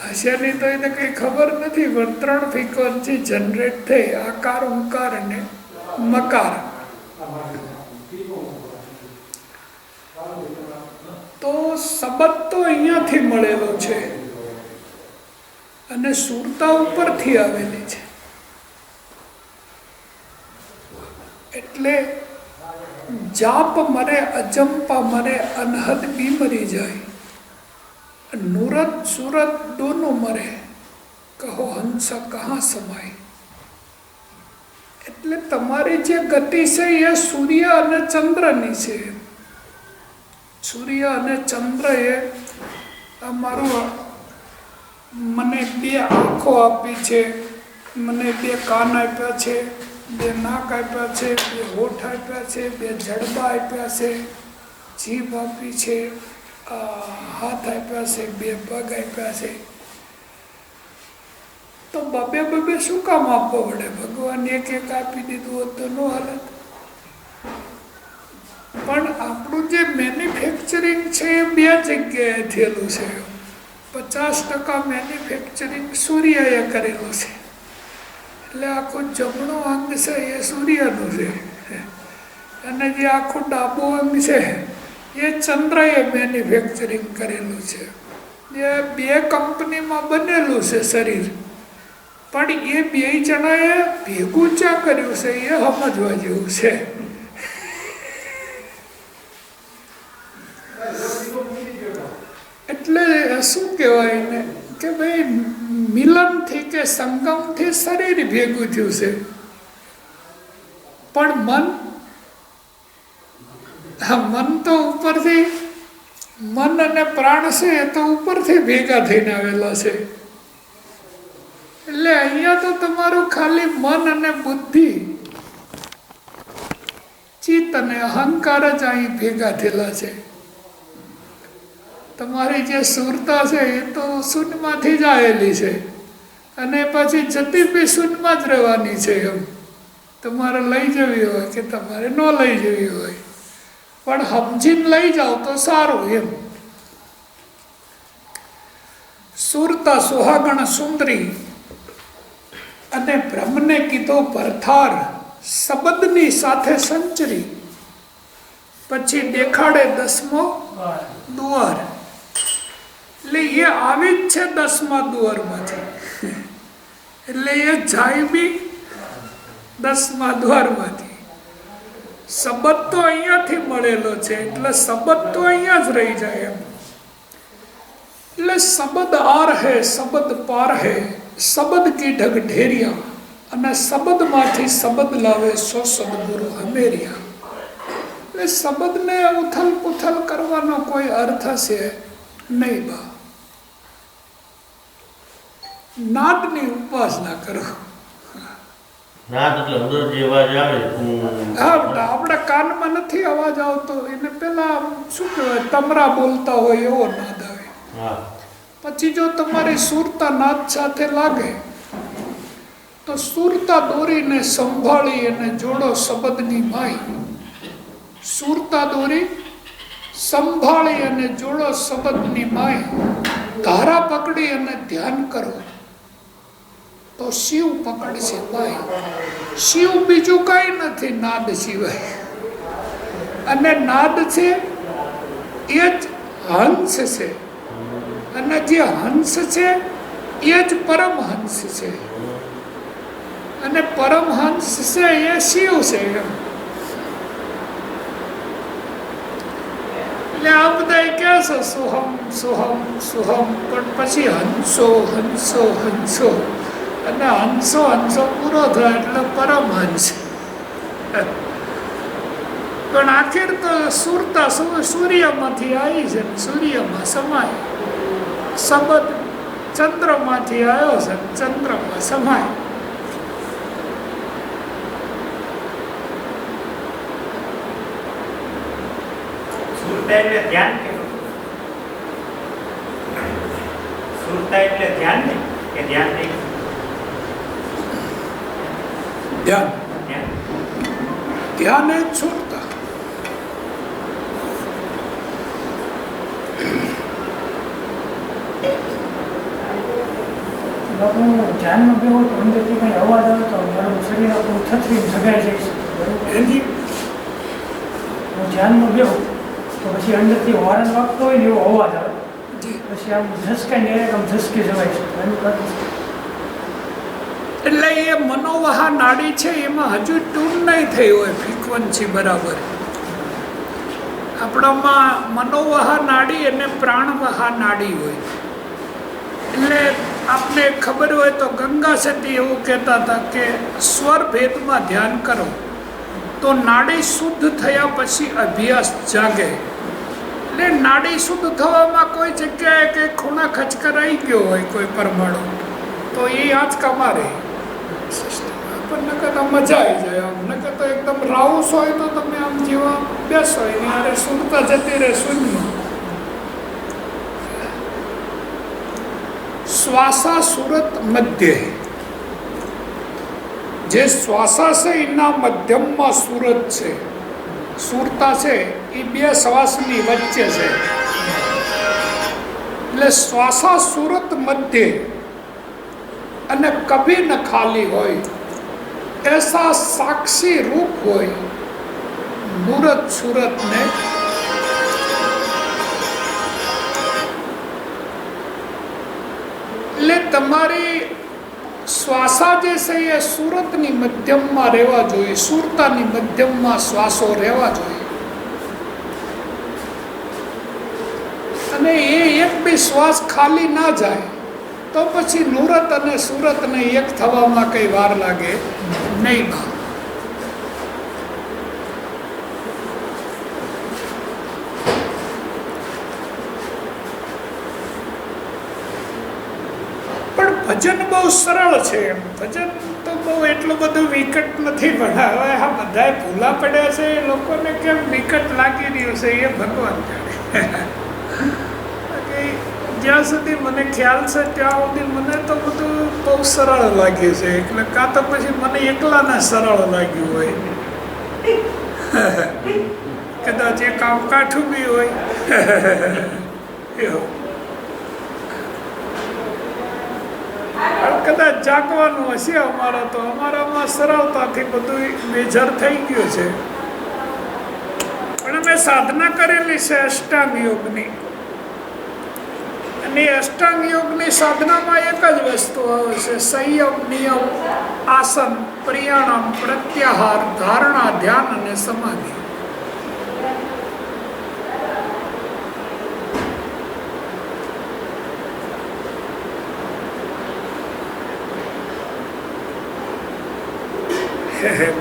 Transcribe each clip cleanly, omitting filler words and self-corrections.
હશે નહીં તો એને કંઈ ખબર નથી, પણ 3 ફ્રીક્વન્સી જનરેટ થઈ, આકાર, ઉકાર અને મકાર. તો શબ્દ તો અહીંયાથી મળેલો છે અને સુરતા ઉપરથી આવેલી છે. એટલે જાપ મરે, અજંપા મરે, અનહદ બી મરી જાય, નૂરત સુરત દોનો મરે, કહો હંસ કહા સમાય. એટલે તમારી જે ગતિ છે એ સૂર્ય અને ચંદ્રની છે. સૂર્ય અને ચંદ્ર એ અમારું, મને 2 આંખો આપી છે, મને 2 કાન આપ્યા છે, 2 નાક આપ્યા છે, 2 હોઠ આપ્યા છે, 2 જડબા આપ્યા છે, જીભ આપી છે, હાથ આપ્યા છે, 2 પગ આપ્યા છે. તો બબે શું કામ આપવો પડે? ભગવાન એક આપી દીધું હોત તો ન હાલત. પણ આપણું જે મેન્યુફેક્ચરિંગ છે એ 2 જગ્યાએ થયેલું છે. 50% મેન્યુફેક્ચરિંગ સૂર્યએ કરેલું છે. એટલે આખું જમણું અંગ છે એ સૂર્યનું છે, અને જે આખું ડાબું અંગ છે એ ચંદ્રએ મેન્યુફેક્ચરિંગ કરેલું છે. એ 2 કંપનીમાં બનેલું છે શરીર, પણ એ 2 જણાએ ભેગું ચા કર્યું છે એ સમજવા જેવું છે. એટલે શું કહેવાય ને કે ભાઈ મિલનથી કે સંગમથી શરીર ભેગું થયું છે, પણ મન તો ઉપરથી, મન અને પ્રાણ છે એ તો ઉપરથી ભેગા થઈને આવેલા છે. એટલે અહીંયા તો તમારું ખાલી મન અને બુદ્ધિ, ચિત્ત અને અહંકાર જ અહીં ભેગા થયેલા છે. તમારી જે સુરતા છે એ તો શૂન્યમાંથી જ આવેલી છે, અને પછી જતી બી શૂન્યમાં જ રહેવાની છે. એમ તમારે લઈ જવી હોય કે તમારે ન લઈ જવી હોય, પણ સમજીને લઈ જાઓ તો સારું. એમ સુરતા સુહાગણ સુંદરી અને બ્રહ્મને કીધો ભરથાર, શબ્દની સાથે સંચરી, પછી દેખાડે 10મો દ્વાર. એટલે એ આવી જ છે 10મા દ્વારમાંથી, એટલે એ જાય બી 10મા દ્વારમાંથી. શબ્દ તો અહીંયાથી મળેલો છે, એટલે શબ્દ તો અહીંયા જ રહી જાય. એમ એટલે શબ્દ આર હે, શબ્દ પાર હે, શબ્દ કી ઢગ ઢેરિયા, અને શબ્દમાંથી શબ્દ લાવે સો સદગુરુ હમેરિયા. એટલે શબ્દને ઉથલ પુથલ કરવાનો કોઈ અર્થ છે નહીં. બા નાદની ઉપાસના કરો. આપણા કાનમાં નથી અવાજ આવતો, એને પેલા શું કહેવાય, તમરા બોલતા હોય એવો નાદ આવે. પછી જો તમારી સુરતા નાદ સાથે લાગે તો સુરતા દોરીને સંભાળી અને જોડો શબ્દની માય. સુરતા દોરી સંભાળી અને જોડો શબ્દની માય. ધારા પકડી અને ધ્યાન કરો તો શિવ પકડશે ભાઈ. શિવ બીજું કઈ નથી નાદ સિવાય, અને નાદ છે એ જ હંસ છે, અને જે હંસ છે એ જ પરમહંસ છે, અને પરમહંસ છે એ શિવ છે. એટલે આ બધા કહે છે સોહમ સોહમ સોહમ, પણ પછી હંસો હંસો હંસો, અને હંસો હંસો પૂરો થાય એટલે પરમહંસ. પણ આખિર તો સુરતા સૂર્યમાંથી આવી છે, સૂર્યમાં સમાય. શબ્દ ચંદ્રમાંથી આવ્યો છે, ચંદ્રમાં સમાય. સુરતા એટલે ધ્યાન કે સુરતા એટલે ધ્યાન નહીં કે ધ્યાન નહીં? ધ્યાન ધ્યાન એ સુરતા. બાપુ ધ્યાનમાં બેહો તો અંદરથી કંઈ અવાજ આવે તો મારું શરીર આપણું થથરીને જગાઈ જાય છે બરાબર. એની હું ધ્યાનમાં બેહો તો પછી અંદરથી હોર્ન વાગતો હોય ને એવો અવાજ આવે, જી. પછી આમ ઝસકાઈને ડાયરેક્ટ આમ ઝસકી જવાય છે. એનું કારણ છે. એટલે એ મનોવહા નાડી છે એમાં હજુ ટ્યુન નહીં થઈ હોય ફ્રીક્વન્સી બરાબર. આપણામાં મનોવહા નાડી અને પ્રાણવહા નાડી હોય. એટલે આપને ખબર હોય તો ગંગા સતી એવું કહેતા હતા કે સ્વર ભેદમાં ધ્યાન કરો તો નાડી શુદ્ધ થયા પછી અભ્યાસ જાગે. એટલે નાડી શુદ્ધ થવામાં કોઈ જગ્યાએ કે ખૂણા ખચકરાઈ ગયો હોય કોઈ પરમાણુ તો એ આંચકામાં રહે. આપણને કદાચ મજા આવી જાય આમ, નકર તો એકદમ રાઉસ હોય તો તમે આમ જેવા બેસો એની આરે સુરતા જતી રહે શૂન્ય. શ્વાસા સુરત મધ્ય, જે શ્વાસા છે એના મધ્યમમાં સુરત છે. સુરતા છે એ બે શ્વાસની વચ્ચે છે. એટલે શ્વાસા સુરત મધ્ય અને કભી ન ખાલી હોય ऐसा साक्षी रूप હોય મૂરત સુરત ને. એટલે તમારી શ્વાસા જે છે એ સુરતની મધ્યમમાં રહેવા જોઈએ, સુરતાની મધ્યમમાં શ્વાસો રહેવા જોઈએ. અને એ એક બી શ્વાસ ખાલી ના જાય તો પછી નુરત અને સુરતને એક થવામાં કઈ વાર લાગે નહીં. પણ ભજન બહુ સરળ છે. ભજન તો બહુ એટલું બધું વિકટ નથી, પણ હવે આ બધા ભૂલા પડ્યા છે એ લોકોને કેમ વિકટ લાગી રહ્યું છે એ ભગવાન જાણે. જ્યાં સુધી મને ખ્યાલ છે ત્યાં સુધી મને તો બધું બહુ સરળ લાગે છે. એટલે કાં તો પછી મને એકલાને સરળ લાગ્યું હોય, કદાચ એ કામ કાઠું બી હોય. કદાચ જાગવાનું હશે અમારા, તો અમારામાં સરળતાથી બધું મેજર થઈ ગયું છે. પણ અમે સાધના કરેલી છે અષ્ટાંગ યોગની, અને અષ્ટાંગ યોગની સાધનામાં એક જ વસ્તુ આવે છે: સંયમ, નિયમ, આસન, પ્રિયાણમ, પ્રત્યાહાર, ધારણા, ધ્યાન અને સમાધિ.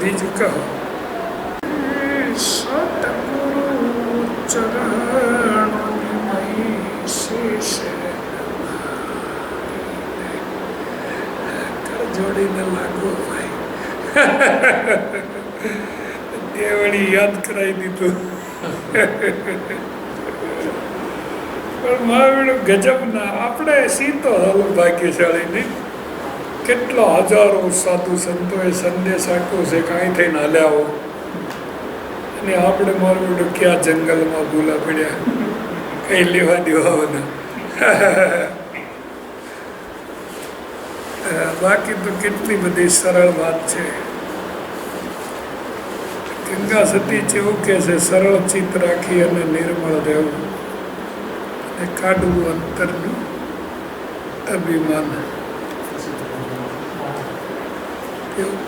બીજું કહો. સતગુરુ ચરણોની શીશ જોડીને લાગુ ભાઈ. દેવળી યાદ કરાવી દીધું. પણ મહાવીર ગજબના, આપણે સીતો હાલ ભાગ્યશાળી નહીં. કેટલા હજારો સાધુ સંતોએ સંદેશ આપ્યો છે, કાંઈ થઈને હાલ્યા હો, અને આપણે મારું ક્યાં જંગલમાં ભૂલા પડ્યા, કઈ લેવા દેવાના. બાકી તો કેટલી બધી સરળ વાત છે. ગંગા સતી જેવું કે છે, સરળ ચિત્ત રાખી અને નિર્મળ રહેવું અને કાઢવું અંતરનું અભિમાન. એવું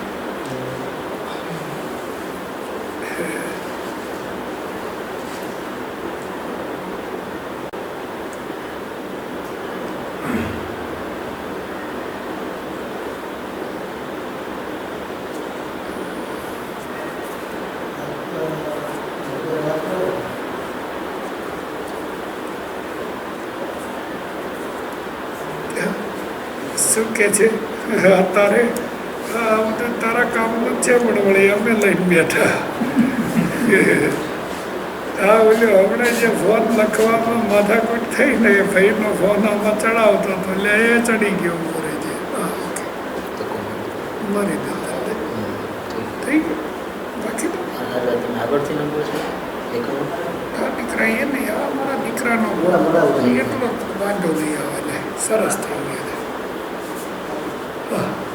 શું કે છે અત્યારે? તારા કામનું છે, પણ વળી અમે લઈને બેઠા. હા, ઓલો હમણાં જે ફોન લખવામાં માથાકૂટ થઈ ને, એ ભાઈનો ફોન આમાં ચડાવતો હતો, એટલે એ ચડી ગયો મોરે છે. મરી ગયો થઈ ગયો. બાકી તો હા, દીકરા એ નહીં, આ મારા દીકરાનો એટલો વાંધો નહીં આવે, સરસ થઈ ગયા. વાહ